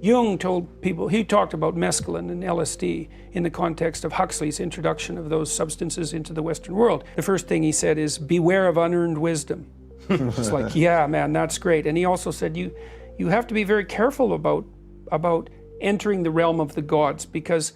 Jung told people, he talked about mescaline and LSD in the context of Huxley's introduction of those substances into the Western world. The first thing he said is, beware of unearned wisdom. It's like, yeah, man, that's great. And he also said, you have to be very careful about entering the realm of the gods, because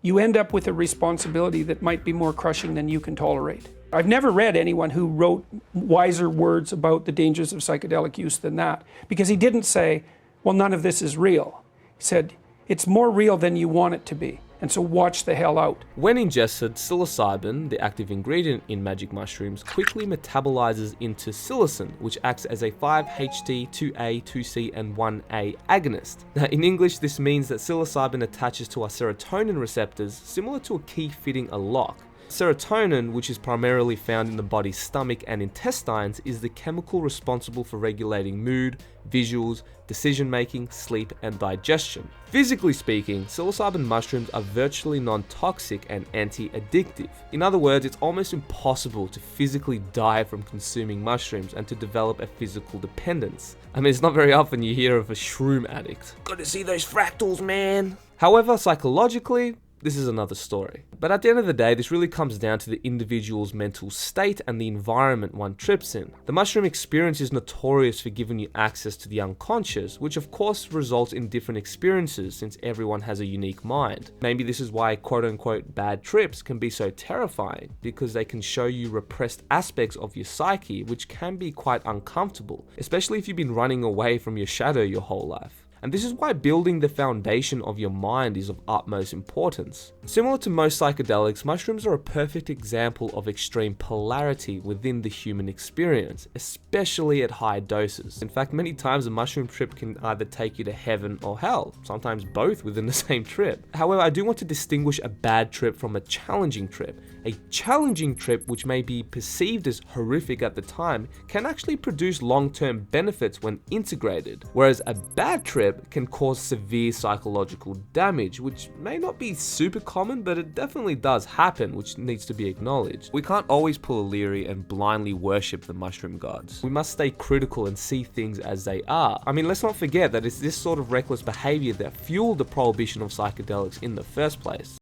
you end up with a responsibility that might be more crushing than you can tolerate. I've never read anyone who wrote wiser words about the dangers of psychedelic use than that, because he didn't say, well, none of this is real. He said, it's more real than you want it to be, and so watch the hell out. When ingested, psilocybin, the active ingredient in magic mushrooms, quickly metabolizes into psilocin, which acts as a 5-HT2A, 2C, and 1A agonist. Now, in English, this means that psilocybin attaches to our serotonin receptors, similar to a key fitting a lock. Serotonin, which is primarily found in the body's stomach and intestines, is the chemical responsible for regulating mood, visuals, decision-making, sleep, and digestion. Physically speaking, psilocybin mushrooms are virtually non-toxic and anti-addictive. In other words, it's almost impossible to physically die from consuming mushrooms and to develop a physical dependence. I mean, it's not very often you hear of a shroom addict. Gotta see those fractals, man! However, psychologically, this is another story. But at the end of the day, this really comes down to the individual's mental state and the environment one trips in. The mushroom experience is notorious for giving you access to the unconscious, which of course results in different experiences since everyone has a unique mind. Maybe this is why quote-unquote bad trips can be so terrifying, because they can show you repressed aspects of your psyche, which can be quite uncomfortable, especially if you've been running away from your shadow your whole life. And this is why building the foundation of your mind is of utmost importance. Similar to most psychedelics, mushrooms are a perfect example of extreme polarity within the human experience, especially at high doses. In fact, many times a mushroom trip can either take you to heaven or hell, sometimes both within the same trip. However, I do want to distinguish a bad trip from a challenging trip. A challenging trip, which may be perceived as horrific at the time, can actually produce long-term benefits when integrated, whereas a bad trip can cause severe psychological damage, which may not be super common, but it definitely does happen, which needs to be acknowledged. We can't always pull a Leary and blindly worship the mushroom gods. We must stay critical and see things as they are. I mean, let's not forget that it's this sort of reckless behavior that fueled the prohibition of psychedelics in the first place.